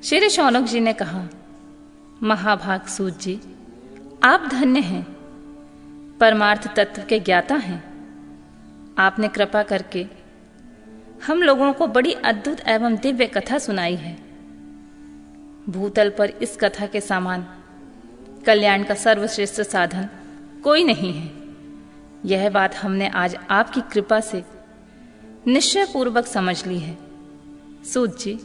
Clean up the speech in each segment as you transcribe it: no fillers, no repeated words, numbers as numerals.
श्री शौनक जी ने कहा, महाभाग सूत जी, आप धन्य हैं, परमार्थ तत्व के ज्ञाता हैं। आपने कृपा करके हम लोगों को बड़ी अद्भुत एवं दिव्य कथा सुनाई है। भूतल पर इस कथा के समान कल्याण का सर्वश्रेष्ठ साधन कोई नहीं है। यह बात हमने आज आपकी कृपा से निश्चय पूर्वक समझ ली है। सूत जी,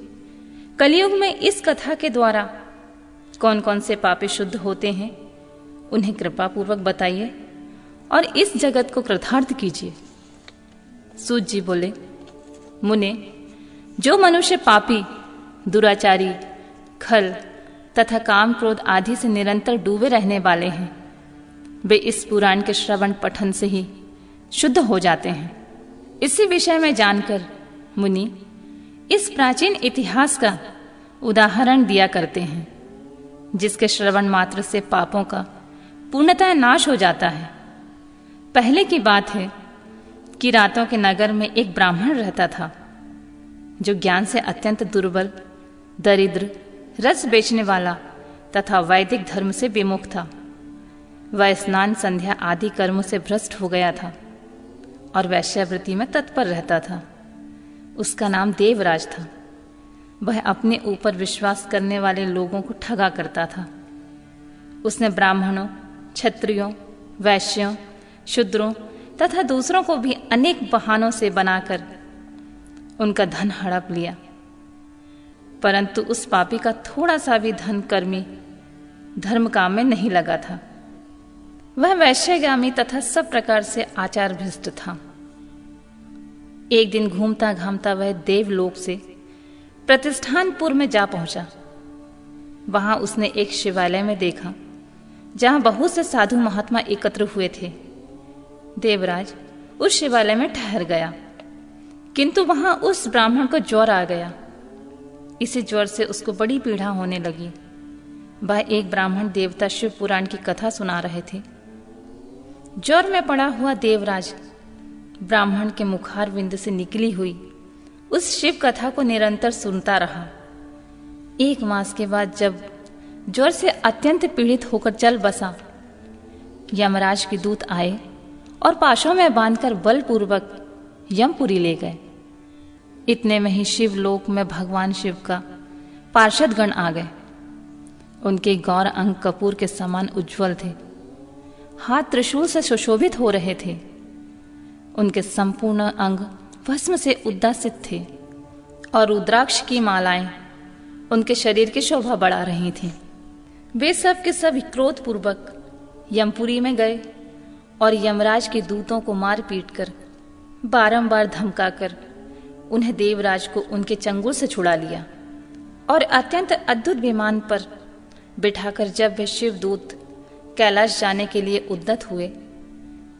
कलयुग में इस कथा के द्वारा कौन कौन से पापी शुद्ध होते हैं, उन्हें कृपा पूर्वक बताइए और इस जगत को कृतार्थ कीजिए। सूत जी बोले, मुने, जो मनुष्य पापी, दुराचारी, खल तथा काम क्रोध आदि से निरंतर डूबे रहने वाले हैं, वे इस पुराण के श्रवण पठन से ही शुद्ध हो जाते हैं। इसी विषय में जानकर मुनि इस प्राचीन इतिहास का उदाहरण दिया करते हैं, जिसके श्रवण मात्र से पापों का पूर्णतः नाश हो जाता है। पहले की बात है कि रातों के नगर में एक ब्राह्मण रहता था, जो ज्ञान से अत्यंत दुर्बल, दरिद्र, रस बेचने वाला तथा वैदिक धर्म से विमुख था। वह स्नान, संध्या आदि कर्मों से भ्रष्ट हो गया था और वैश्यावृत्ति में तत्पर रहता था। उसका नाम देवराज था। वह अपने ऊपर विश्वास करने वाले लोगों को ठगा करता था। उसने ब्राह्मणों, क्षत्रियों, वैश्यों, शूद्रों तथा दूसरों को भी अनेक बहानों से बनाकर उनका धन हड़प लिया, परंतु उस पापी का थोड़ा सा भी धन कर्मी धर्म काम में नहीं लगा था। वह वैश्यगामी तथा सब प्रकार से आचार भ्रष्ट था। एक दिन घूमता घामता वह देवलोक से प्रतिष्ठानपुर में जा पहुंचा। वहां उसने एक शिवालय में देखा, जहां बहुत से साधु महात्मा एकत्र हुए थे। देवराज उस शिवालय में ठहर गया, किंतु वहां उस ब्राह्मण को ज्वर आ गया। इसी ज्वर से उसको बड़ी पीड़ा होने लगी। वह एक ब्राह्मण देवता शिव पुराण की कथा सुना रहे थे। ज्वर में पड़ा हुआ देवराज ब्राह्मण के मुखारविंद से निकली हुई उस शिव कथा को निरंतर सुनता रहा। 1 मास के बाद जब ज्वर से अत्यंत पीड़ित होकर चल बसा, यमराज के दूत आए और पाशों में बांधकर बलपूर्वक यमपुरी ले गए। इतने में ही शिवलोक में भगवान शिव का पार्षद गण आ गए। उनके गौर अंग कपूर के समान उज्जवल थे, हाथ त्रिशूल से सुशोभित हो रहे थे। उनके संपूर्ण अंग भस्म से उद्दासित थे और रुद्राक्ष की मालाएं उनके शरीर की शोभा बढ़ा रही थीं। वे सब के सब क्रोधपूर्वक यमपुरी में गए और यमराज के दूतों को मार पीट कर, बारंबार धमकाकर उन्हें देवराज को उनके चंगुल से छुड़ा लिया और अत्यंत अद्भुत विमान पर बिठाकर जब वे शिवदूत कैलाश जाने के लिए उद्यत हुए,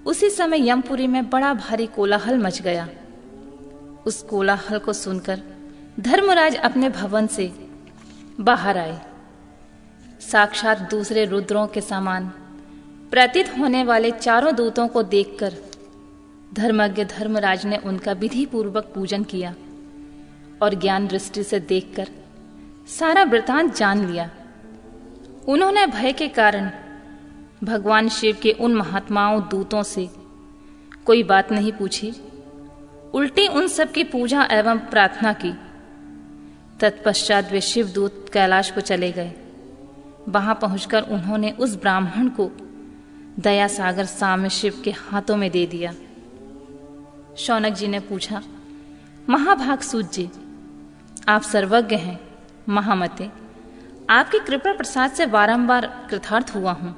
उसी समय यमपुरी में बड़ा भारी कोलाहल मच गया। उस कोलाहल को सुनकर धर्मराज अपने भवन से बाहर आए। साक्षात दूसरे रुद्रों के समान प्रतीत होने वाले चारों दूतों को देखकर धर्मज्ञ धर्मराज ने उनका विधि पूर्वक पूजन किया और ज्ञान दृष्टि से देखकर सारा वृतांत जान लिया। उन्होंने भय के कारण भगवान शिव के उन महात्माओं दूतों से कोई बात नहीं पूछी, उल्टी उन सब की पूजा एवं प्रार्थना की। तत्पश्चात वे शिवदूत कैलाश को चले गए। वहां पहुंचकर उन्होंने उस ब्राह्मण को दया सागर साम्य शिव के हाथों में दे दिया। शौनक जी ने पूछा, महाभाग सूत जी, आप सर्वज्ञ हैं, महामते, आपकी कृपा प्रसाद से बारंबार कृतार्थ हुआ हूं।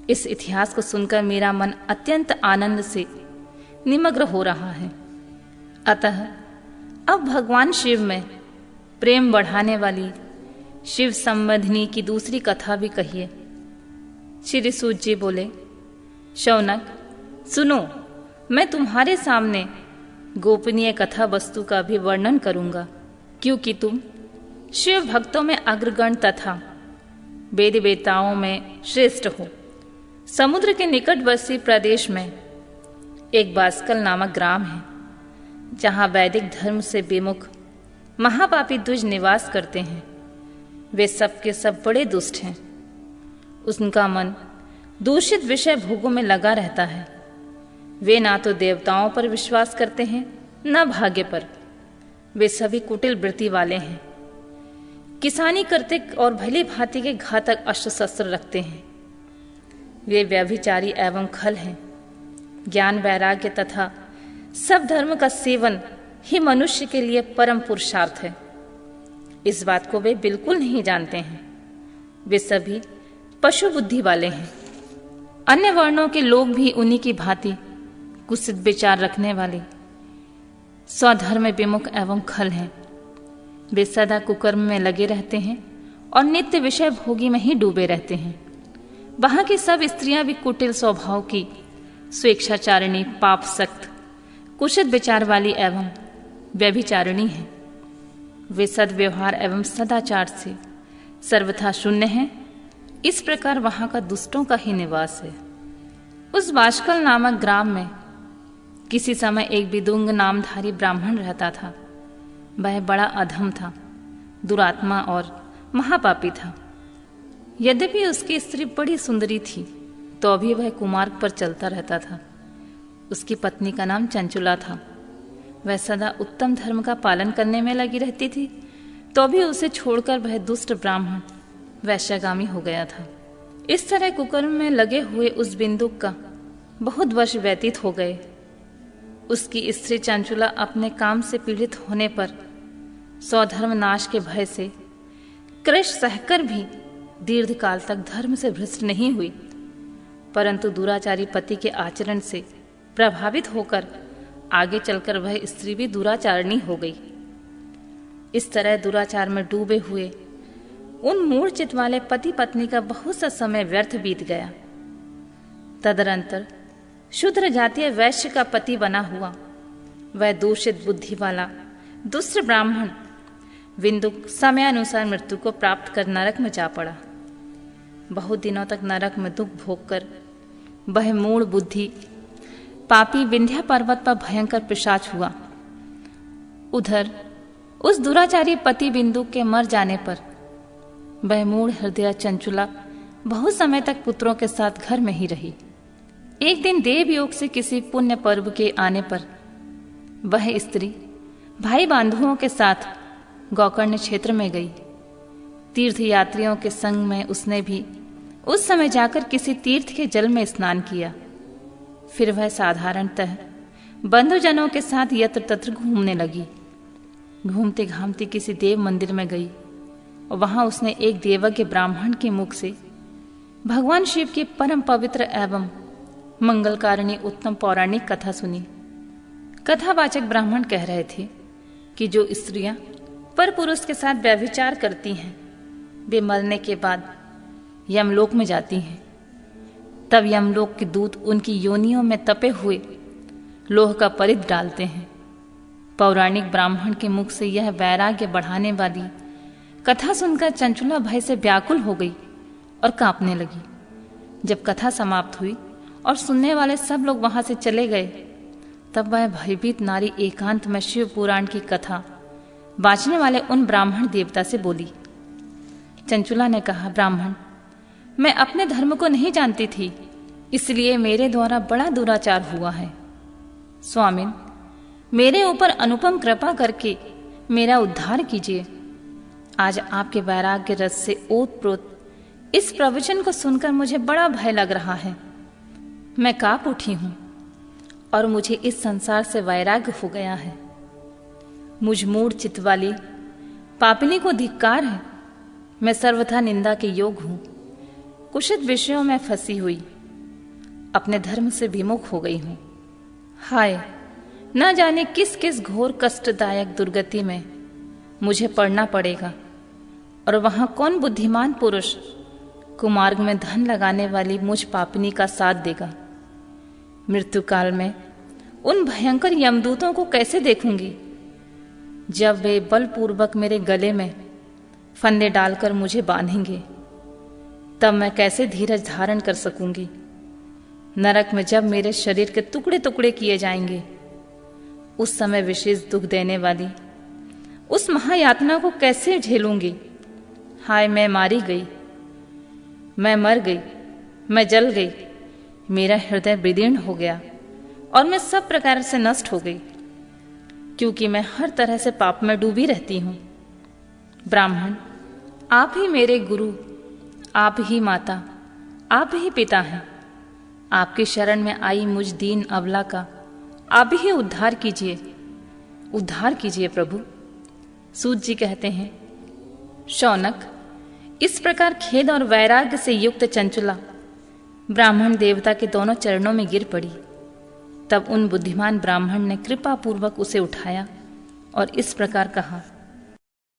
इस इतिहास को सुनकर मेरा मन अत्यंत आनंद से निमग्न हो रहा है। अतः अब भगवान शिव में प्रेम बढ़ाने वाली शिव संबंधिनी की दूसरी कथा भी कहिए। श्री सूत जी बोले, शौनक सुनो, मैं तुम्हारे सामने गोपनीय कथा वस्तु का भी वर्णन करूंगा, क्योंकि तुम शिव भक्तों में अग्रगण तथा वेद वेताओं में श्रेष्ठ हो। समुद्र के निकटवर्ती प्रदेश में एक बास्कल नामक ग्राम है, जहां वैदिक धर्म से विमुख महापापी द्विज निवास करते हैं। वे सब के सब बड़े दुष्ट हैं। उनका मन दूषित विषय भोगों में लगा रहता है। वे ना तो देवताओं पर विश्वास करते हैं, न भाग्य पर। वे सभी कुटिल वृत्ति वाले हैं। किसानी करते और भली भांति के घातक अस्त्र शस्त्र रखते हैं। वे व्यभिचारी एवं खल हैं। ज्ञान, वैराग्य तथा सब धर्म का सेवन ही मनुष्य के लिए परम पुरुषार्थ है। इस बात को वे बिल्कुल नहीं जानते हैं। वे सभी पशु बुद्धि वाले हैं। अन्य वर्णों के लोग भी उन्हीं की भांति कुत्सित विचार रखने वाले स्वधर्म विमुख एवं खल हैं। वे सदा कुकर्म में लगे रहते हैं और नित्य विषय भोगी में ही डूबे रहते हैं। वहां की सब स्त्रियां भी कुटिल स्वभाव की, स्वेच्छाचारिणी, पाप सक्त, कुशित विचार वाली एवं व्यभिचारिणी हैं। वे सद्व्यवहार एवं सदाचार से सर्वथा शून्य हैं। इस प्रकार वहां का दुष्टों का ही निवास है। उस बाष्कल नामक ग्राम में किसी समय एक विदुंग नामधारी ब्राह्मण रहता था। वह बड़ा अधम था, दुरात्मा और महापापी था। यद्यपि उसकी स्त्री बड़ी सुंदरी थी, तो अभी वह कुमार्ग पर चलता रहता था। उसकी पत्नी का नाम चंचुला था। वह सदा उत्तम धर्म का पालन करने में लगी रहती थी, तो भी उसे छोड़कर वह दुष्ट ब्राह्मण वैश्यगामी हो गया था। इस तरह कुकर्म में लगे हुए उस बिंदुक का बहुत वर्ष व्यतीत हो गए। उसकी स्त्री चंचुला अपने काम से पीड़ित होने पर स्वधर्म नाश के भय से क्लेश सहकर भी दीर्घ काल तक धर्म से भ्रष्ट नहीं हुई, परंतु दुराचारी पति के आचरण से प्रभावित होकर आगे चलकर वह स्त्री भी दुराचारणी हो गई। इस तरह दुराचार में डूबे हुए उन मूढ़ चित्त वाले पति पत्नी का बहुत सा समय व्यर्थ बीत गया। तदनंतर शूद्र जातीय वैश्य का पति बना हुआ वह दूषित बुद्धि वाला दुष्ट ब्राह्मण विंदुक समयानुसार मृत्यु को प्राप्त कर नरक में जा पड़ा। बहुत दिनों तक नरक में दुख भोग कर वह मूढ़ बुद्धि पापी विंध्या पर्वत पर भयंकर पिशाच हुआ। उधर उस दुराचारी पति बिंदु के मर जाने पर वह मूढ़ हृदय चंचुला बहुत समय तक पुत्रों के साथ घर में ही रही। एक दिन देवयोग से किसी पुण्य पर्व के आने पर वह स्त्री भाई बंधुओं के साथ गोकर्ण क्षेत्र में गई। तीर्थ यात्रियों के संग में उसने भी उस समय जाकर किसी तीर्थ के जल में स्नान किया। फिर वह साधारणतः बंधुजनों के साथ यत्र तत्र घूमने लगी। घूमते घामती किसी देव मंदिर में गई और वहां उसने एक देवज्ञ ब्राह्मण के मुख से भगवान शिव की परम पवित्र एवं मंगलकारिणी उत्तम पौराणिक कथा सुनी। कथावाचक ब्राह्मण कह रहे थे कि जो स्त्रियां पर पुरुष के साथ व्यभिचार करती हैं वे मरने के बाद यमलोक में जाती हैं। तब यमलोक के दूत उनकी योनियों में तपे हुए लोह का परिध डालते हैं। पौराणिक ब्राह्मण के मुख से यह वैराग्य बढ़ाने वाली कथा सुनकर चंचुला भय से व्याकुल हो गई और कांपने लगी। जब कथा समाप्त हुई और सुनने वाले सब लोग वहां से चले गए, तब वह भयभीत नारी एकांत में शिव पुराण की कथा बांचने वाले उन ब्राह्मण देवता से बोली। चंचुला ने कहा, ब्राह्मण, मैं अपने धर्म को नहीं जानती थी, इसलिए मेरे द्वारा बड़ा दुराचार हुआ है। स्वामिन, मेरे ऊपर अनुपम कृपा करके मेरा उद्धार कीजिए। आज आपके वैराग्य रस से ओतप्रोत इस प्रवचन को सुनकर मुझे बड़ा भय लग रहा है। मैं कांप उठी हूं और मुझे इस संसार से वैराग्य हो गया है। मुझ मूढ़ चित्त वाली पापिनी को धिक्कार है। मैं सर्वथा निंदा के योग हूं। कुशित विषयों में फंसी हुई अपने धर्म से विमुख हो गई हूं। हाय, न जाने किस किस घोर कष्टदायक दुर्गति में मुझे पड़ना पड़ेगा और वहां कौन बुद्धिमान पुरुष कुमार्ग में धन लगाने वाली मुझ पापिनी का साथ देगा। मृत्यु काल में उन भयंकर यमदूतों को कैसे देखूंगी जब वे बलपूर्वक मेरे गले में फंदे डालकर मुझे बांधेंगे। तब मैं कैसे धीरज धारण कर सकूंगी। नरक में जब मेरे शरीर के टुकड़े टुकड़े किए जाएंगे, उस समय विशेष दुख देने वाली उस महायातना को कैसे झेलूंगी। हाय मैं मारी गई, मैं मर गई, मैं जल गई, मेरा हृदय विदीर्ण हो गया और मैं सब प्रकार से नष्ट हो गई, क्योंकि मैं हर तरह से पाप में डूबी रहती हूँ। ब्राह्मण, आप ही मेरे गुरु, आप ही माता, आप ही पिता हैं। आपकी शरण में आई मुझ दीन अबला का आप ही उद्धार कीजिए, उद्धार कीजिए प्रभु। सूत जी कहते हैं, शौनक, इस प्रकार खेद और वैराग्य से युक्त चंचुला ब्राह्मण देवता के दोनों चरणों में गिर पड़ी। तब उन बुद्धिमान ब्राह्मण ने कृपा पूर्वक उसे उठाया और इस प्रकार कहा,